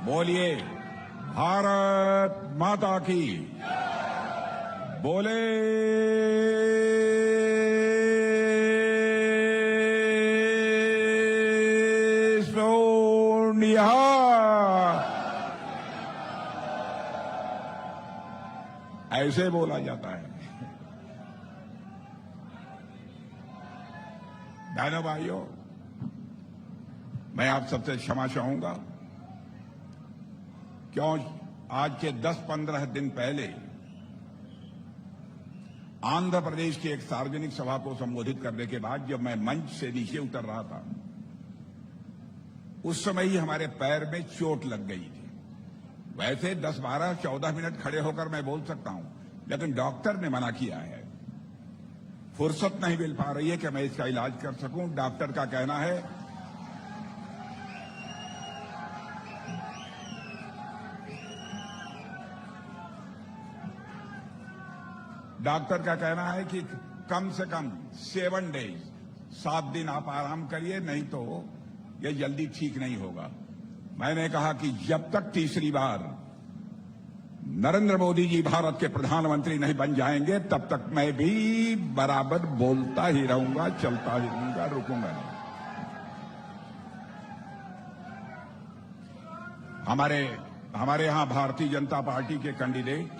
बोलिए भारत माता की। बोले सोनिया। ऐसे बोला जाता है। बहनों भाइयों, मैं आप सबसे क्षमा चाहूंगा। क्यों आज के 10-15 दिन पहले आंध्र प्रदेश की एक सार्वजनिक सभा को संबोधित करने के बाद जब मैं मंच से नीचे उतर रहा था, उस समय ही हमारे पैर में चोट लग गई थी। वैसे 10, 12, 14 मिनट खड़े होकर मैं बोल सकता हूं, लेकिन डॉक्टर ने मना किया है। फुर्सत नहीं मिल पा रही है कि मैं इसका इलाज कर सकूं। डॉक्टर का कहना है कि कम से कम 7 डेज, 7 दिन आप आराम करिए, नहीं तो ये जल्दी ठीक नहीं होगा। मैंने कहा कि जब तक तीसरी बार नरेंद्र मोदी जी भारत के प्रधानमंत्री नहीं बन जाएंगे, तब तक मैं भी बराबर बोलता ही रहूंगा, चलता ही रहूंगा, रुकूंगा नहीं। हमारे यहां भारतीय जनता पार्टी के कैंडिडेट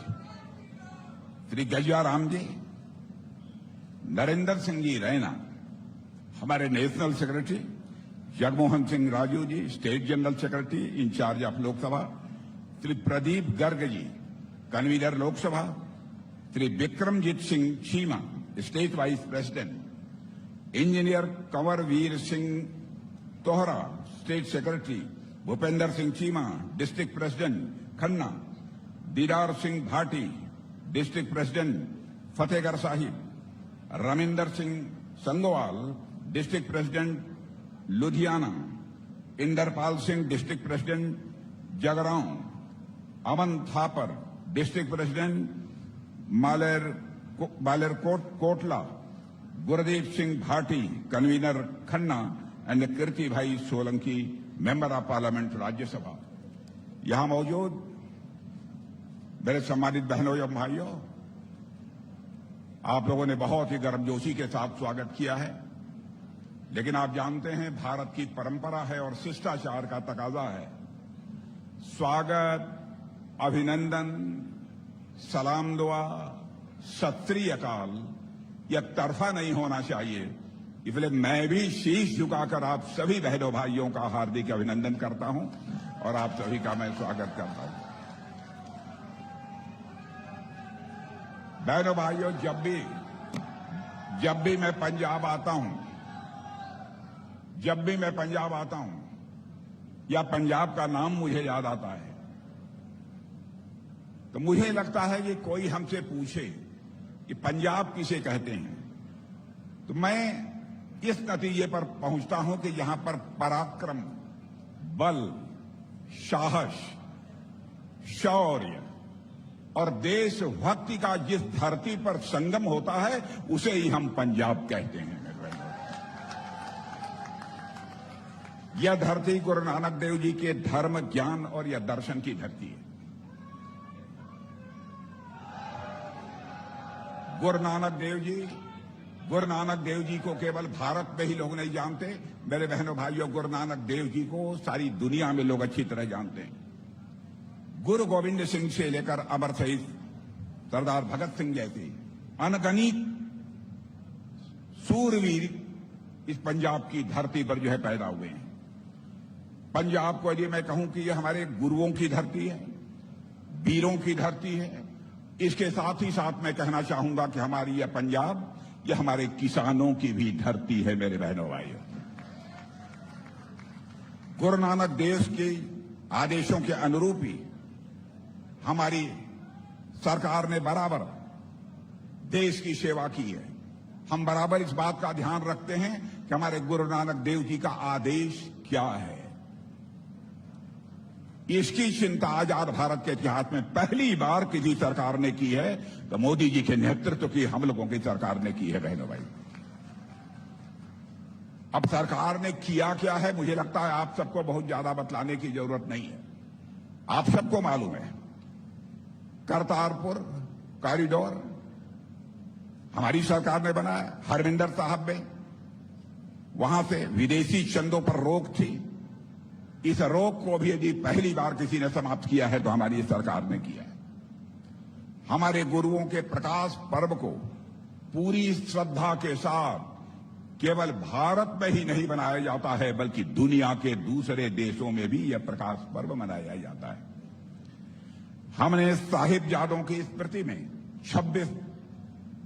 श्री गजिया राम जी, नरेंद्र सिंह जी रैना, हमारे national secretary Jagmohan Singh Raju ji, state general secretary in charge of Lok Sabha, Shri Pradeep Garg ji, convener Lok Sabha, Shri Vikramjit Singh Cheema, state vice president, engineer Kanwarveer Singh Tohra, state secretary, Bhupinder Singh Cheema, district president Khanna, Didar Singh Bhatti, district president Fatehgarh Sahib, Raminder Singh Sangowal, district president Ludhiana, Inderpal Singh, district president Jagraon, Aman Thapar, district president Malerkotla, Gurdeep Singh Bhatti, convener Khanna, and Kirti Bhai Solanki, member of parliament Rajya Sabha. यहां मौजूद मेरे सम्मानित बहनों एवं भाइयों, आप लोगों ने बहुत ही गर्मजोशी के साथ स्वागत किया है, लेकिन आप जानते हैं भारत की परंपरा है और शिष्टाचार का तकाजा है। स्वागत, अभिनंदन, सलाम दुआ, सत श्री अकाल यह तरफा नहीं होना चाहिए। इसलिए मैं भी शीश झुकाकर आप सभी बहनों भाइयों का हार्दिक अभिनंदन करता हूं और आप सभी का मैं स्वागत करता हूं। बहनों भाइयों, जब भी मैं पंजाब आता हूं या पंजाब का नाम मुझे याद आता है, तो मुझे लगता है कि कोई हमसे पूछे कि पंजाब किसे कहते हैं, तो मैं इस नतीजे पर पहुंचता हूं कि यहां पर पराक्रम, बल, साहस, शौर्य और देशभक्ति का जिस धरती पर संगम होता है, उसे ही हम पंजाब कहते हैं। यह धरती गुरु नानक देव जी के धर्म, ज्ञान और यह दर्शन की धरती है। गुरु नानक देव जी को केवल भारत में ही लोग नहीं जानते, मेरे बहनों भाइयों, गुरु नानक देव जी को सारी दुनिया में लोग अच्छी तरह जानते हैं। गुरु गोविंद सिंह से लेकर अमर शहीद सरदार भगत सिंह जैसे अनगणित सूरवीर इस पंजाब की धरती पर जो है पैदा हुए हैं। पंजाब को यदि मैं कहूं कि यह हमारे गुरुओं की धरती है, वीरों की धरती है, इसके साथ ही साथ मैं कहना चाहूंगा कि हमारी यह पंजाब, यह हमारे किसानों की भी धरती है। मेरे बहनों भाइयों, गुरु नानक देव के आदेशों के अनुरूप ही हमारी सरकार ने बराबर देश की सेवा की है। हम बराबर इस बात का ध्यान रखते हैं कि हमारे गुरु नानक देव जी का आदेश क्या है। इसकी चिंता आजाद भारत के इतिहास में पहली बार किसी सरकार ने की है, तो मोदी जी के नेतृत्व की हम लोगों की सरकार ने की है। बहनों भाई, अब सरकार ने किया क्या है, मुझे लगता है आप सबको बहुत ज्यादा बतलाने की जरूरत नहीं है। आप सबको मालूम है, करतारपुर कॉरिडोर हमारी सरकार ने बनाया, हरमिंदर साहब ने। वहां से विदेशी चंदों पर रोक थी। इस रोक को भी यदि पहली बार किसी ने समाप्त किया है तो हमारी सरकार ने किया है। हमारे गुरुओं के प्रकाश पर्व को पूरी श्रद्धा के साथ केवल भारत में ही नहीं मनाया जाता है, बल्कि दुनिया के दूसरे देशों में भी यह प्रकाश पर्व मनाया जाता है। हमने साहिबजादों की स्मृति में 26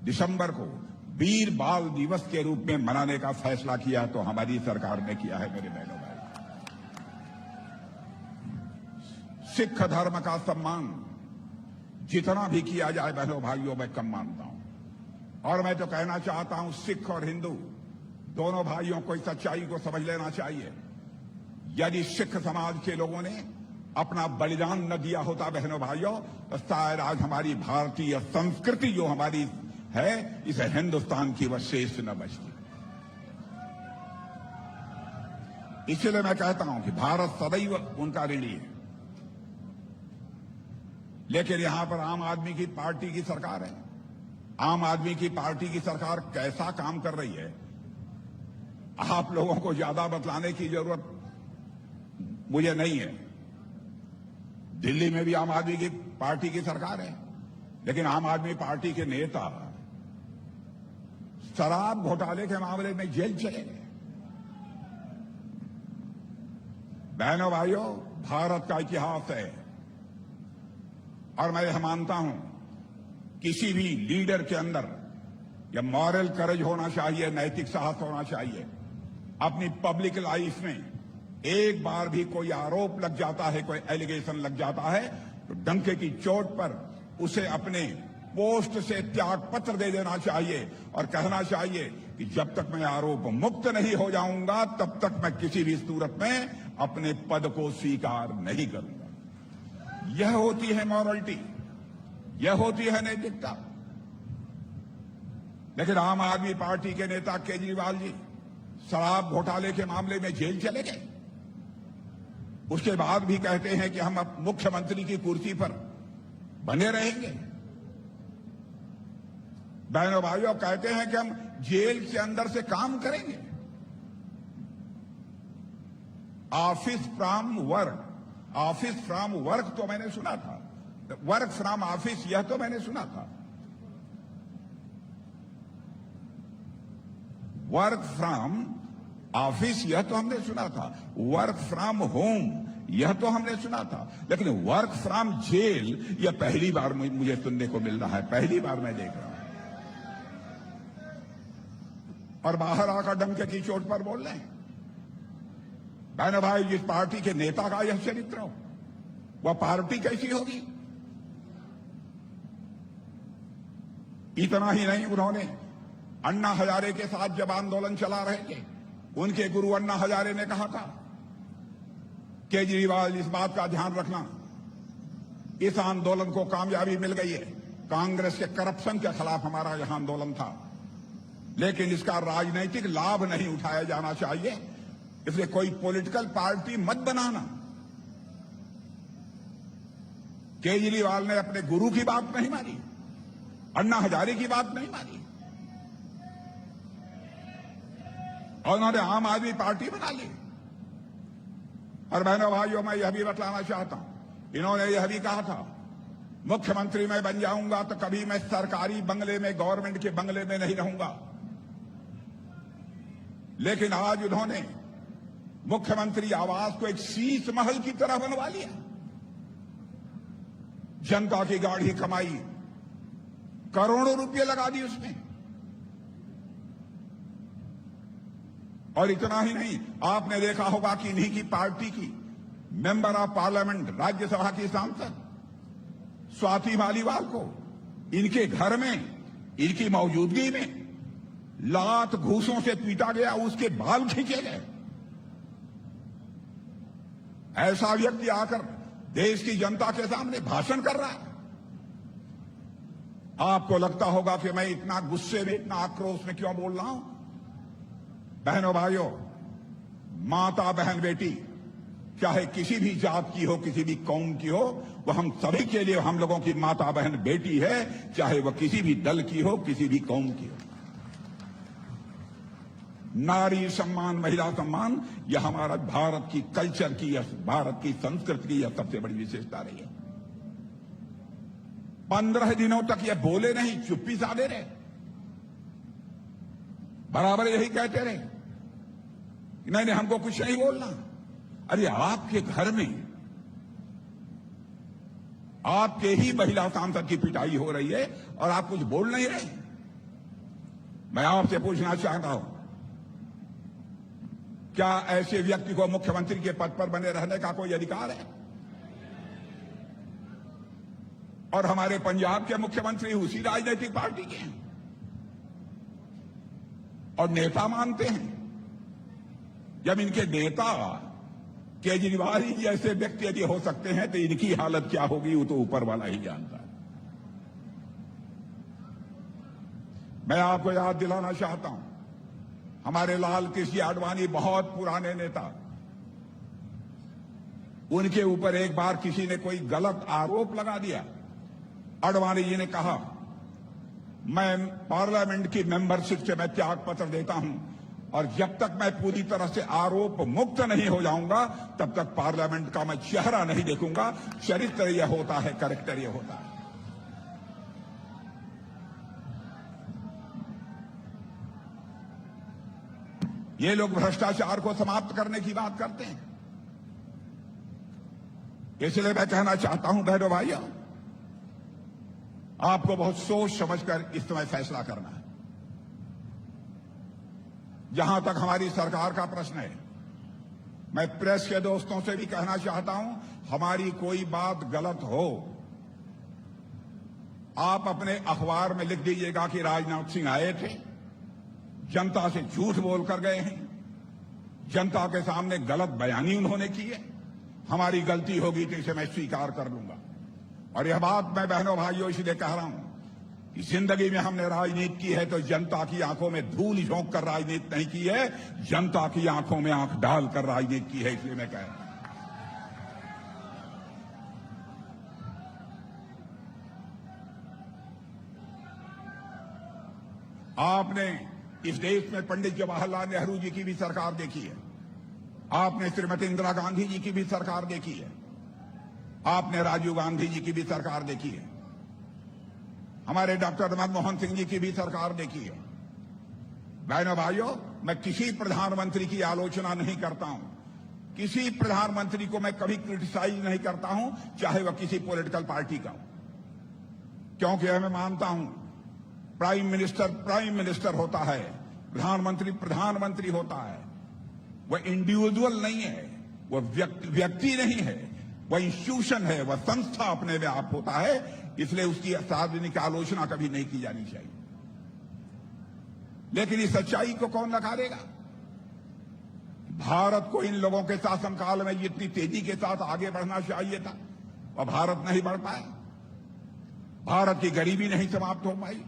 दिसंबर को वीर बाल दिवस के रूप में मनाने का फैसला किया तो हमारी सरकार ने किया है। मेरे बहनों भाई, सिख धर्म का सम्मान जितना भी किया जाए बहनों भाइयों, मैं कम मानता हूं। और मैं तो कहना चाहता हूं, सिख और हिंदू दोनों भाइयों को इस सच्चाई को समझ लेना चाहिए। यदि सिख समाज के लोगों ने अपना बलिदान न दिया होता बहनों भाइयों, तो शायद आज हमारी भारतीय संस्कृति जो हमारी है, इस हिंदुस्तान की वह शेष न बचती। इसलिए मैं कहता हूं कि भारत सदैव उनका ऋणी है। लेकिन यहां पर आम आदमी की पार्टी की सरकार है। आम आदमी की पार्टी की सरकार कैसा काम कर रही है, आप लोगों को ज्यादा बतलाने की जरूरत मुझे नहीं है। दिल्ली में भी आम आदमी की पार्टी की सरकार है, लेकिन आम आदमी पार्टी के नेता शराब घोटाले के मामले में जेल चले गए। बहनों भाइयों, भारत का इतिहास है और मैं यह मानता हूं, किसी भी लीडर के अंदर यह मॉरल करेज होना चाहिए, नैतिक साहस होना चाहिए। अपनी पब्लिक लाइफ में एक बार भी कोई आरोप लग जाता है, कोई एलिगेशन लग जाता है, तो डंके की चोट पर उसे अपने पोस्ट से त्याग पत्र दे देना चाहिए और कहना चाहिए कि जब तक मैं आरोप मुक्त नहीं हो जाऊंगा, तब तक मैं किसी भी सूरत में अपने पद को स्वीकार नहीं करूंगा। यह होती है मॉरलिटी, यह होती है नैतिकता। लेकिन आम आदमी पार्टी के नेता केजरीवाल जी शराब घोटाले के मामले में जेल चले गए। उसके बाद भी कहते हैं कि हम अब मुख्यमंत्री की कुर्सी पर बने रहेंगे। बहनों भाइयों, कहते हैं कि हम जेल के अंदर से काम करेंगे। Office from work, office from work तो मैंने सुना था, वर्क फ्रॉम ऑफिस यह तो मैंने सुना था। वर्क फ्रॉम ऑफिस यह तो हमने सुना था, वर्क फ्रॉम होम यह तो हमने सुना था, लेकिन वर्क फ्रॉम जेल यह पहली बार मुझे सुनने को मिल रहा है, पहली बार मैं देख रहा हूं। और बाहर आकर डंके की चोट पर बोल रहे हैं। बहनों भाई, जिस पार्टी के नेता का यह चरित्र हो, वह पार्टी कैसी होगी? इतना ही नहीं, उन्होंने अन्ना हजारे के साथ जब आंदोलन चला रहे थे, उनके गुरु अन्ना हजारे ने कहा था, केजरीवाल इस बात का ध्यान रखना, इस आंदोलन को कामयाबी मिल गई है। कांग्रेस के करप्शन के खिलाफ हमारा यह आंदोलन था, लेकिन इसका राजनीतिक लाभ नहीं उठाया जाना चाहिए, इसलिए कोई पॉलिटिकल पार्टी मत बनाना। केजरीवाल ने अपने गुरु की बात नहीं मानी, अन्ना हजारे की बात नहीं मानी, और उन्होंने आम आदमी पार्टी बना ली। और बहनों भाइयों, मैं यह भी बतलाना चाहता हूं, इन्होंने यह भी कहा था, मुख्यमंत्री मैं बन जाऊंगा तो कभी मैं सरकारी बंगले में, गवर्नमेंट के बंगले में नहीं रहूंगा। लेकिन आज उन्होंने मुख्यमंत्री आवास को एक शीश महल की तरह बनवा लिया। जनता की गाढ़ी कमाई, करोड़ों रुपए लगा दी उसमें। और इतना ही नहीं, आपने देखा होगा कि इन्हीं की पार्टी की मेंबर ऑफ पार्लियामेंट, राज्यसभा की सांसद स्वाति मालीवाल को इनके घर में, इनकी मौजूदगी में लात घूसों से पीटा गया, उसके बाल खींचे गए। ऐसा व्यक्ति आकर देश की जनता के सामने भाषण कर रहा है। आपको लगता होगा कि मैं इतना गुस्से में, इतना आक्रोश में क्यों बोल रहा हूं? बहनों भाइयों, माता बहन बेटी, चाहे किसी भी जात की हो, किसी भी कौम की हो, वो हम सभी के लिए हम लोगों की माता बहन बेटी है, चाहे वह किसी भी दल की हो, किसी भी कौम की हो। नारी सम्मान, महिला सम्मान, यह हमारा भारत की कल्चर की, यह भारत की संस्कृति की यह सबसे बड़ी विशेषता रही है। 15 दिनों तक यह बोले नहीं, चुप्पी साधे रहे, बराबर यही कहते रहे, नहीं नहीं हमको कुछ नहीं बोलना। अरे आपके घर में आपके ही महिला सांसद की पिटाई हो रही है और आप कुछ बोल नहीं रहे। मैं आपसे पूछना चाहता हूं, क्या ऐसे व्यक्ति को मुख्यमंत्री के पद पर बने रहने का कोई अधिकार है? और हमारे पंजाब के मुख्यमंत्री उसी राजनीतिक पार्टी के हैं और नेता मानते हैं। जब इनके नेता केजरीवाल ही जैसे व्यक्ति यदि हो सकते हैं तो इनकी हालत क्या होगी वो तो ऊपर वाला ही जानता है। मैं आपको याद दिलाना चाहता हूं, हमारे लाल कृष्ण आडवाणी बहुत पुराने नेता, उनके ऊपर एक बार किसी ने कोई गलत आरोप लगा दिया। आडवाणी जी ने कहा, मैं पार्लियामेंट की मेंबरशिप से मैं त्याग पत्र देता हूं और जब तक मैं पूरी तरह से आरोप मुक्त नहीं हो जाऊंगा तब तक पार्लियामेंट का मैं चेहरा नहीं देखूंगा। चरित्र यह होता है, कैरेक्टर यह होता है। ये लोग भ्रष्टाचार को समाप्त करने की बात करते हैं। इसलिए मैं कहना चाहता हूं बहनों भाइयों, आपको बहुत सोच समझकर इस समय फैसला करना है। जहां तक हमारी सरकार का प्रश्न है, मैं प्रेस के दोस्तों से भी कहना चाहता हूं, हमारी कोई बात गलत हो, आप अपने अखबार में लिख दीजिएगा कि राजनाथ सिंह आए थे, जनता से झूठ बोलकर गए हैं, जनता के सामने गलत बयानी उन्होंने की है। हमारी गलती होगी तो इसे मैं स्वीकार कर लूंगा। और यह बात मैं बहनों भाइयों इसलिए कह रहा हूं कि जिंदगी में हमने राजनीति की है तो जनता की आंखों में धूल झोंक कर राजनीति नहीं की है, जनता की आंखों में आंख डालकर राजनीति की है। इसलिए मैं कह रहा हूं, आपने इस देश में पंडित जवाहरलाल नेहरू जी की भी सरकार देखी है, आपने श्रीमती इंदिरा गांधी जी की भी सरकार देखी है, आपने राजीव गांधी जी की भी सरकार देखी है, हमारे डॉक्टर मनमोहन सिंह जी की भी सरकार देखी है। बहनों भाइयों, मैं किसी प्रधानमंत्री की आलोचना नहीं करता हूं, किसी प्रधानमंत्री को मैं कभी क्रिटिसाइज नहीं करता हूं, चाहे वह किसी पॉलिटिकल पार्टी का हो, क्योंकि मैं मानता हूं प्राइम मिनिस्टर होता है, प्रधानमंत्री प्रधानमंत्री होता है। वह इंडिविजुअल नहीं है, वह व्यक्ति नहीं है, वह इंस्टीट्यूशन है, वह संस्था अपने में आप होता है। इसलिए उसकी सार्वजनिक आलोचना कभी नहीं की जानी चाहिए। लेकिन इस सच्चाई को कौन नकारेगा? भारत को इन लोगों के शासनकाल में जितनी तेजी के साथ आगे बढ़ना चाहिए था, वह भारत नहीं बढ़ पाया। भारत की गरीबी नहीं समाप्त हो पाई।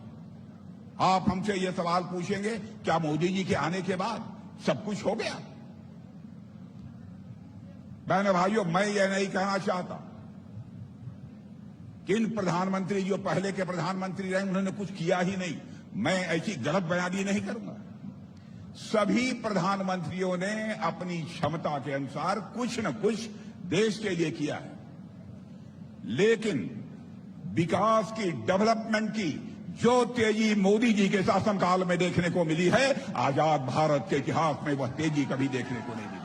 आप हमसे यह सवाल पूछेंगे, क्या मोदी जी के आने के बाद सब कुछ हो गया? बहनों भाइयों, मैं यह नहीं कहना चाहता कि इन प्रधानमंत्री जो पहले के प्रधानमंत्री रहे उन्होंने कुछ किया ही नहीं। मैं ऐसी गलत बयानी नहीं करूंगा। सभी प्रधानमंत्रियों ने अपनी क्षमता के अनुसार कुछ न कुछ देश के लिए किया है, लेकिन विकास की, डेवलपमेंट की जो तेजी मोदी जी के शासनकाल में देखने को मिली है, आजाद भारत के इतिहास में वह तेजी कभी देखने को नहीं मिली।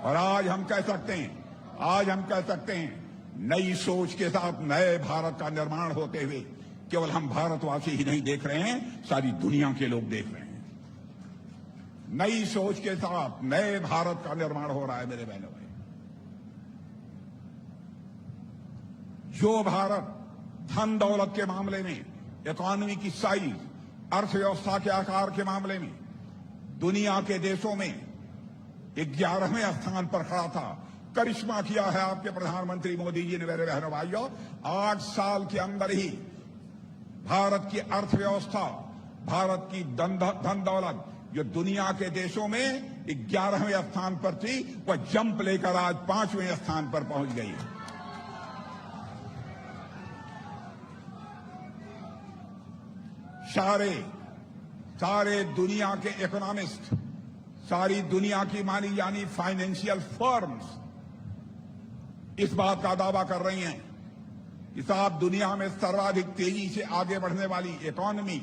और आज हम कह सकते हैं नई सोच के साथ नए भारत का निर्माण होते हुए केवल हम भारतवासी ही नहीं देख रहे हैं, सारी दुनिया के लोग देख रहे हैं। नई सोच के साथ नए भारत का निर्माण हो रहा है मेरे बहनों भाई। जो भारत धन दौलत के मामले में, इकोनॉमी की साइज, अर्थव्यवस्था के आकार के मामले में दुनिया के देशों में 11वें स्थान पर खड़ा था, करिश्मा किया है आपके प्रधानमंत्री मोदी जी ने। मेरे बहनों भाइयों, 8 साल के अंदर ही भारत की अर्थव्यवस्था, भारत की धन दौलत जो दुनिया के देशों में 11वें स्थान पर थी, वह जंप लेकर आज 5वें स्थान पर पहुंच गई है। सारे दुनिया के इकोनॉमिस्ट, सारी दुनिया की मानी जानी फाइनेंशियल फर्म्स इस बात का दावा कर रही हैं कि साहब दुनिया में सर्वाधिक तेजी से आगे बढ़ने वाली इकोनॉमी,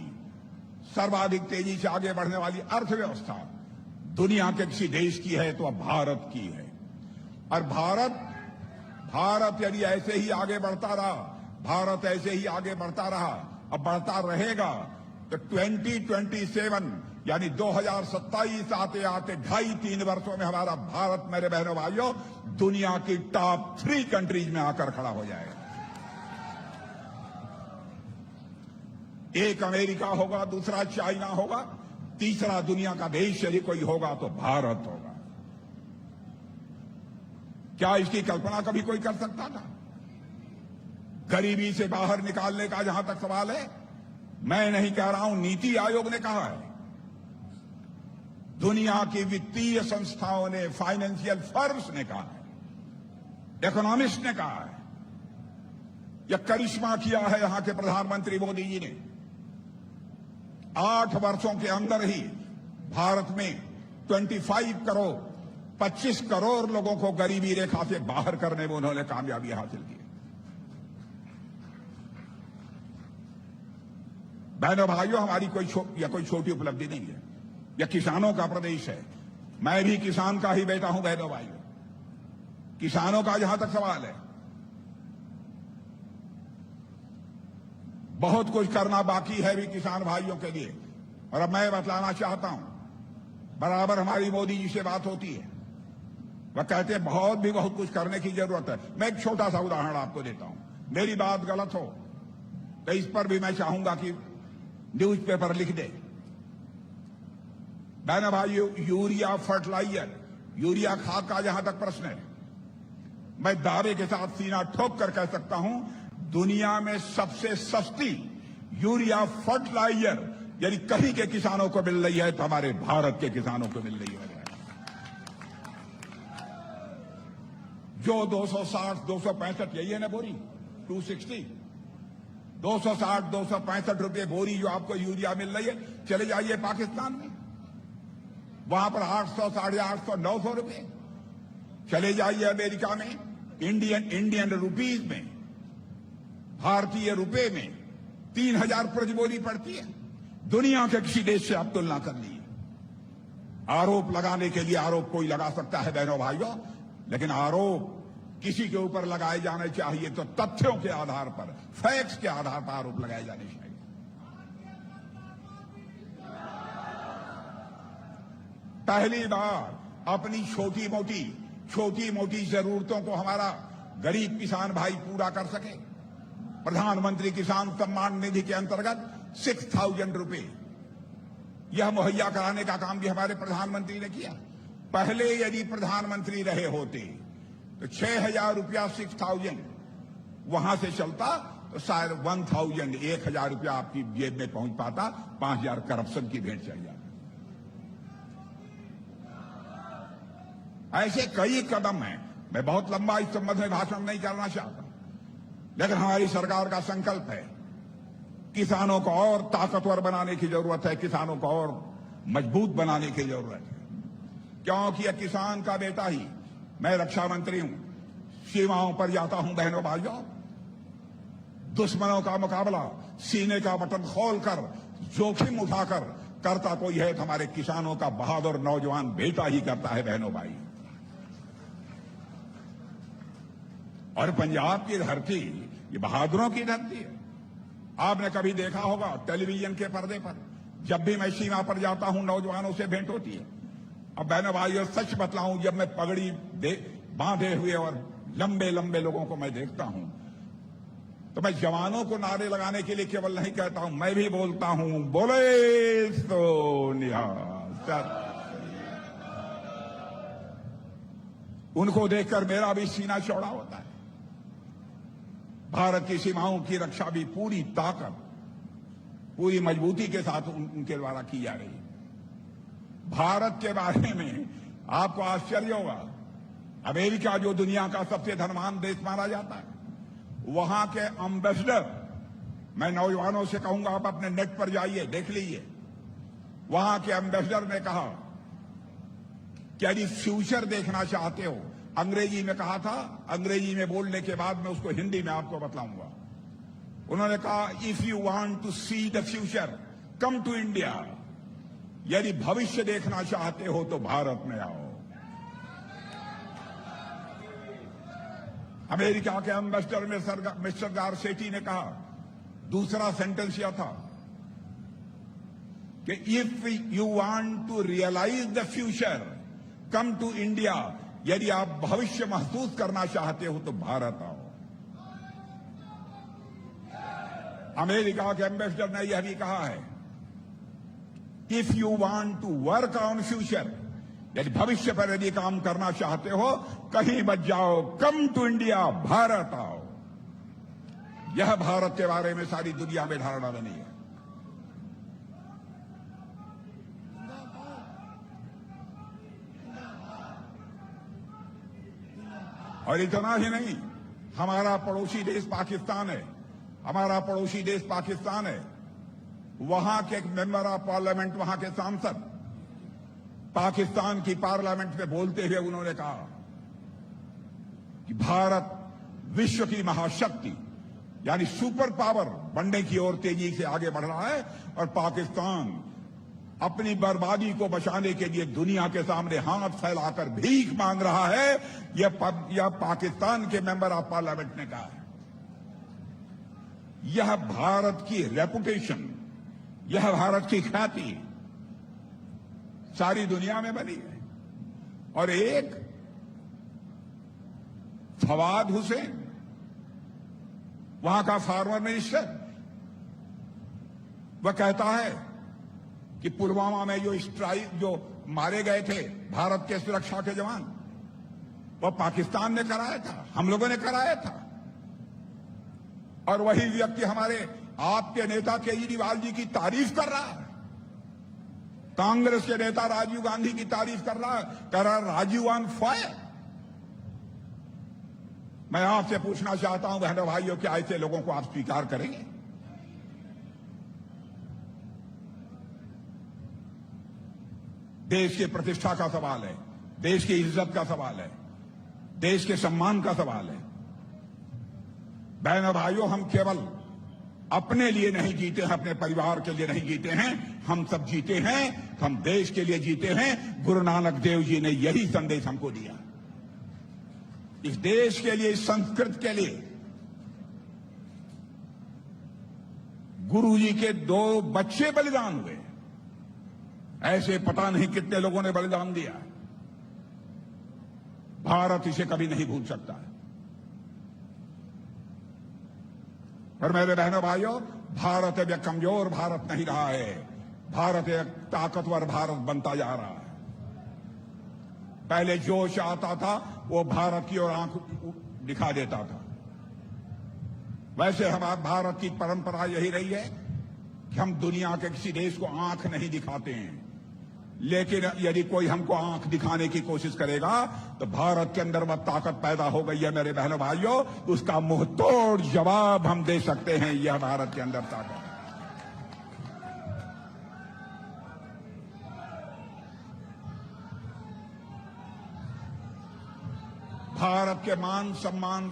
सर्वाधिक तेजी से आगे बढ़ने वाली अर्थव्यवस्था दुनिया के किसी देश की है तो अब भारत की है। और भारत यदि ऐसे ही आगे बढ़ता रहा, भारत ऐसे ही आगे बढ़ता रहा, अब बढ़ता रहेगा, तो 2027 यानी 2027 आते आते 2.5-3 वर्षों में हमारा भारत, मेरे बहनों भाइयों, दुनिया की टॉप 3 कंट्रीज में आकर खड़ा हो जाएगा। एक अमेरिका होगा, दूसरा चाइना होगा, तीसरा दुनिया का देश यदि कोई होगा तो भारत होगा। क्या इसकी कल्पना कभी कोई कर सकता था? गरीबी से बाहर निकालने का जहां तक सवाल है, मैं नहीं कह रहा हूं, नीति आयोग ने कहा है, दुनिया की वित्तीय संस्थाओं ने, फाइनेंशियल फर्म्स ने कहा है, इकोनॉमिस्ट ने कहा है। यह करिश्मा किया है यहां के प्रधानमंत्री मोदी जी ने। 8 वर्षों के अंदर ही भारत में 25 करोड़ लोगों को गरीबी रेखा से बाहर करने में उन्होंने कामयाबी हासिल की। बहनों भाइयों, हमारी कोई छोटी उपलब्धि नहीं है। यह किसानों का प्रदेश है। मैं भी किसान का ही बेटा हूं। बहनों भाइयों, किसानों का जहां तक सवाल है, बहुत कुछ करना बाकी है भी किसान भाइयों के लिए। और अब मैं बतलाना चाहता हूं, बराबर हमारी मोदी जी से बात होती है, वह कहते हैं बहुत कुछ करने की जरूरत है। मैं एक छोटा सा उदाहरण आपको देता हूं, मेरी बात गलत हो तो इस पर भी मैं चाहूंगा कि न्यूज़पेपर लिख दे। बहनों भाइयों, यूरिया फर्टिलाइजर, यूरिया खाद का जहां तक प्रश्न है, मैं दावे के साथ सीना ठोक कर कह सकता हूं, दुनिया में सबसे सस्ती यूरिया फर्टिलाइजर यदि कहीं के किसानों को मिल रही है तो हमारे भारत के किसानों को मिल रही है। जो 260-265 यही है ना बोरी, 260, 260-265 रुपये बोरी जो आपको यूरिया मिल रही है, चले जाइए पाकिस्तान में, वहां पर 800, 850, 900 रुपये। चले जाइए अमेरिका में, इंडियन रुपीज में, भारतीय रुपए में 3000 प्रति बोरी पड़ती है। दुनिया के किसी देश से आप तुलना कर लीजिए। आरोप लगाने के लिए आरोप कोई लगा सकता है बहनों भाइयों, लेकिन आरोप किसी के ऊपर लगाए जाने चाहिए तो तथ्यों के आधार पर, फैक्ट्स के आधार पर आरोप लगाए जाने चाहिए। पहली बार अपनी छोटी मोटी जरूरतों को हमारा गरीब किसान भाई पूरा कर सके, प्रधानमंत्री किसान सम्मान निधि के अंतर्गत 6,000 रुपए यह मुहैया कराने का काम भी हमारे प्रधानमंत्री ने किया। पहले यदि प्रधानमंत्री रहे होते तो 6,000 रुपया 6,000 वहां से चलता तो शायद 1,000 रुपया आपकी जेब में पहुंच पाता, 5,000 करप्शन की भेंट चढ़ जाती। ऐसे कई कदम हैं। मैं बहुत लंबा इस संबंध में भाषण नहीं करना चाहता, लेकिन हमारी सरकार का संकल्प है, किसानों को और ताकतवर बनाने की जरूरत है, किसानों को और मजबूत बनाने की जरूरत है, क्योंकि यह किसान का बेटा ही। मैं रक्षा मंत्री हूं, सीमाओं पर जाता हूं बहनों भाइयों, दुश्मनों का मुकाबला सीने का बटन खोलकर, जोखिम उठाकर करता कोई है तो हमारे किसानों का बहादुर नौजवान बेटा ही करता है बहनों भाई। और पंजाब की धरती ये बहादुरों की धरती है। आपने कभी देखा होगा टेलीविजन के पर्दे पर, जब भी मैं सीमा पर जाता हूं नौजवानों से भेंट होती है। अब बहनों भाइयों सच बतलाऊं, जब मैं पगड़ी बांधे हुए और लंबे लंबे लोगों को मैं देखता हूं तो मैं जवानों को नारे लगाने के लिए केवल नहीं कहता हूं, मैं भी बोलता हूं, बोले सो निहाल। उनको देखकर मेरा भी सीना चौड़ा होता है। भारत की सीमाओं की रक्षा भी पूरी ताकत पूरी मजबूती के साथ उनके द्वारा की जा रही है। भारत के बारे में आपको आश्चर्य होगा, अमेरिका जो दुनिया का सबसे धनवान देश माना जाता है, वहां के एम्बेसडर, मैं नौजवानों से कहूंगा आप अपने नेट पर जाइए, देख लीजिए, वहां के एम्बेसडर ने कहा कि यदि फ्यूचर देखना चाहते हो, अंग्रेजी में कहा था, अंग्रेजी में बोलने के बाद मैं उसको हिंदी में आपको बतलाऊंगा। उन्होंने कहा, if you want to see the future come to India, यदि भविष्य देखना चाहते हो तो भारत में आओ। अमेरिका के एम्बेसडर मिस्टर गारसेटी ने कहा, दूसरा सेंटेंस यह था कि if you want to realise the future come to India, यदि आप भविष्य महसूस करना चाहते हो तो भारत आओ। अमेरिका के एम्बेसडर ने यह भी कहा है, if you want to work on future, यदि भविष्य पर यदि काम करना चाहते हो, कहीं मत जाओ, कम टू इंडिया, भारत आओ। यह भारत के बारे में सारी दुनिया में धारणा बनी है। और इतना ही नहीं, हमारा पड़ोसी देश पाकिस्तान है, हमारा पड़ोसी देश पाकिस्तान है, वहां के एक मेंबर ऑफ पार्लियामेंट, वहां के सांसद पाकिस्तान की पार्लियामेंट में बोलते हुए उन्होंने कहा कि भारत विश्व की महाशक्ति यानी सुपर पावर बनने की ओर तेजी से आगे बढ़ रहा है और पाकिस्तान अपनी बर्बादी को बचाने के लिए दुनिया के सामने हाथ फैलाकर भीख मांग रहा है। यह पाकिस्तान के मेंबर ऑफ पार्लियामेंट ने कहा है। यह भारत की रेपुटेशन, यह भारत की ख्याति सारी दुनिया में बनी है। और एक फवाद हुसैन, वहां का फार्मर मिनिस्टर, वह कहता है कि पुलवामा में जो मारे गए थे भारत के सुरक्षा के जवान, वह पाकिस्तान ने कराया था, हम लोगों ने कराया था। और वही व्यक्ति हमारे आपके नेता केजरीवाल जी की तारीफ कर रहा है, कांग्रेस के नेता राजीव गांधी की तारीफ कर रहा है, कह रहा राजीव ऑन फायर। मैं आपसे पूछना चाहता हूं बहनों भाइयों, क्या ऐसे लोगों को आप स्वीकार करेंगे? देश की प्रतिष्ठा का सवाल है, देश की इज्जत का सवाल है, देश के सम्मान का सवाल है। बहनों भाइयों, हम केवल अपने लिए नहीं जीते हैं, अपने परिवार के लिए नहीं जीते हैं, हम सब जीते हैं, हम देश के लिए जीते हैं। गुरु नानक देव जी ने यही संदेश हमको दिया। इस देश के लिए, इस संस्कृत के लिए गुरु जी के 2 बच्चे बलिदान हुए, ऐसे पता नहीं कितने लोगों ने बलिदान दिया। भारत इसे कभी नहीं भूल सकता है। और मेरे बहनों भाइयों, भारत अब एक कमजोर भारत नहीं रहा है, भारत एक ताकतवर भारत बनता जा रहा है। पहले जोश आता था, वो भारत की ओर आंख दिखा देता था। वैसे हमारे भारत की परंपरा यही रही है कि हम दुनिया के किसी देश को आंख नहीं दिखाते हैं, लेकिन यदि कोई हमको आंख दिखाने की कोशिश करेगा तो भारत के अंदर वह ताकत पैदा हो गई है मेरे बहनों भाइयों, उसका मुंह तोड़ जवाब हम दे सकते हैं। यह भारत के अंदर ताकत है। भारत के मान सम्मान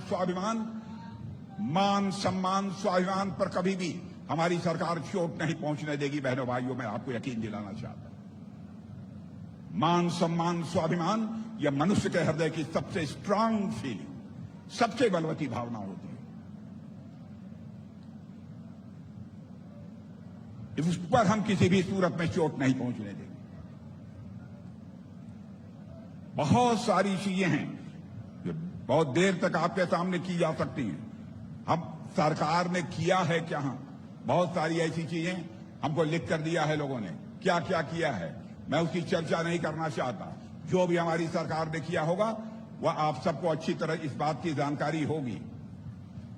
स्वाभिमान पर कभी भी हमारी सरकार चोट नहीं पहुंचने देगी। बहनों भाइयों, मैं आपको यकीन दिलाना चाहता हूं, मान सम्मान स्वाभिमान यह मनुष्य के हृदय की सबसे स्ट्रांग फीलिंग, सबसे बलवती भावना होती है। इस पर हम किसी भी सूरत में चोट नहीं पहुंचने देंगे। बहुत सारी चीजें हैं जो बहुत देर तक आपके सामने की जा सकती हैं। हम सरकार ने किया है क्या? बहुत सारी ऐसी चीजें हमको लिख कर दिया है लोगों ने, क्या क्या किया है, मैं उसकी चर्चा नहीं करना चाहता। जो भी हमारी सरकार ने किया होगा वह आप सबको अच्छी तरह इस बात की जानकारी होगी।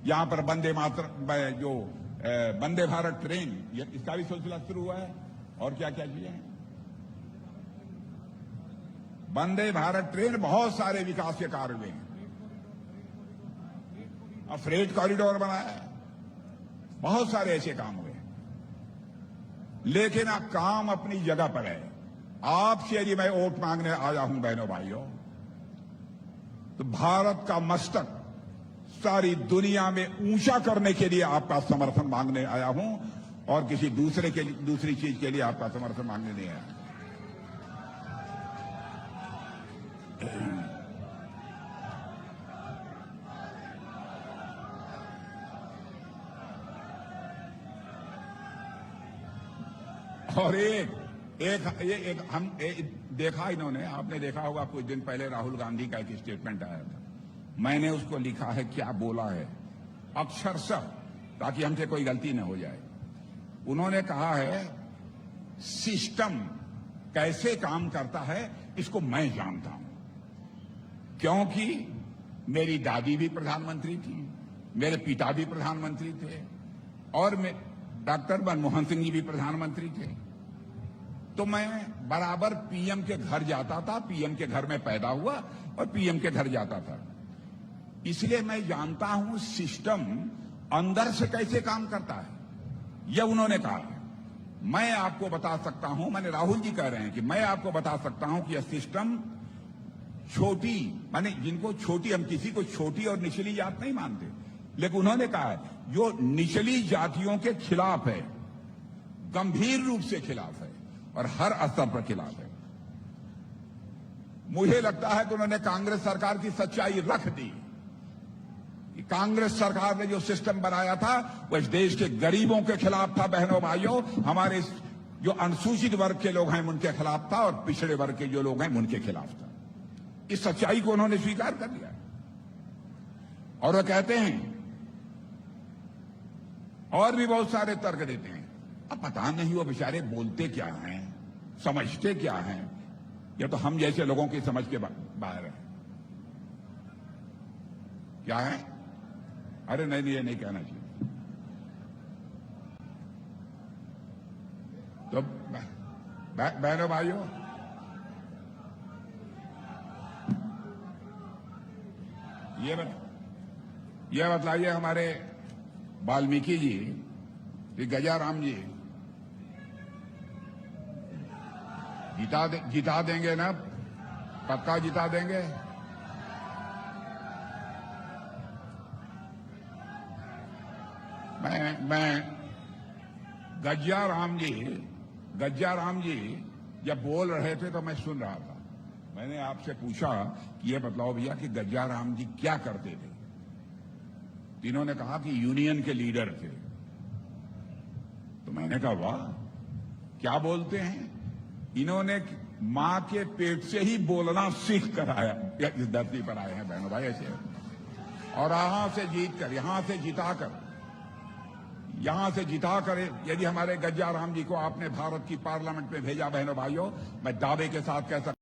यहां पर वंदे मातरम जो वंदे भारत ट्रेन, इसका भी सिलसिला शुरू हुआ है। और क्या क्या चीजें हैं। वंदे भारत ट्रेन, बहुत सारे विकास के कार्य हुए हैं। अब फ्रेट कॉरिडोर बनाया है, बहुत सारे ऐसे काम हुए। लेकिन अब काम अपनी जगह पर है। आपसे यदि मैं वोट मांगने आया हूं बहनों भाइयों, तो भारत का मस्तक सारी दुनिया में ऊंचा करने के लिए आपका समर्थन मांगने आया हूं, और किसी दूसरी चीज के लिए आपका समर्थन मांगने नहीं आया। और देखा इन्होंने, आपने देखा होगा कुछ दिन पहले राहुल गांधी का एक स्टेटमेंट आया था। मैंने उसको लिखा है, क्या बोला है अक्षरशः, ताकि हमसे कोई गलती न हो जाए। उन्होंने कहा है, सिस्टम कैसे काम करता है इसको मैं जानता हूं, क्योंकि मेरी दादी भी प्रधानमंत्री थी, मेरे पिता भी प्रधानमंत्री थे, और डॉक्टर मनमोहन सिंह जी भी प्रधानमंत्री थे। तो मैं बराबर पीएम के घर जाता था, पीएम के घर में पैदा हुआ और पीएम के घर जाता था। इसलिए मैं जानता हूं सिस्टम अंदर से कैसे काम करता है। यह उन्होंने कहा। मैं आपको बता सकता हूं, मैंने राहुल जी कह रहे हैं कि मैं आपको बता सकता हूं कि यह सिस्टम छोटी, माने जिनको छोटी, हम किसी को छोटी और निचली जात नहीं मानते, लेकिन उन्होंने कहा है जो निचली जातियों के खिलाफ है, गंभीर रूप से खिलाफ है और हर स्तर पर खिलाफ है। मुझे लगता है कि उन्होंने कांग्रेस सरकार की सच्चाई रख दी कि कांग्रेस सरकार ने जो सिस्टम बनाया था वह इस देश के गरीबों के खिलाफ था। बहनों भाइयों, हमारे जो अनुसूचित वर्ग के लोग हैं उनके खिलाफ था, और पिछड़े वर्ग के जो लोग हैं उनके खिलाफ था। इस सच्चाई को उन्होंने स्वीकार कर लिया। और वह कहते हैं, और भी बहुत सारे तर्क देते हैं। अब पता नहीं वो बेचारे बोलते क्या हैं, समझते क्या हैं, या तो हम जैसे लोगों की समझ के बाहर है। क्या है? अरे नहीं, ये नहीं कहना चाहिए। तो बहनों भाइयों, ये बतलाइए हमारे वाल्मीकि जी, गजाराम जी जिता देंगे ना? पक्का जिता देंगे? मैं गजाराम जी जब बोल रहे थे तो मैं सुन रहा था। मैंने आपसे पूछा कि ये बतलाओ भैया कि गजाराम जी क्या करते थे। इन्होंने कहा कि यूनियन के लीडर थे। तो मैंने कहा वाह, क्या बोलते हैं। इन्होंने मां के पेट से ही बोलना सीख कर आया, इस धरती पर आए हैं बहनों भाई ऐसे। और यहां से जिताकर यदि हमारे गजाराम जी को आपने भारत की पार्लियामेंट में भेजा बहनों भाइयों, मैं दावे के साथ कह सकता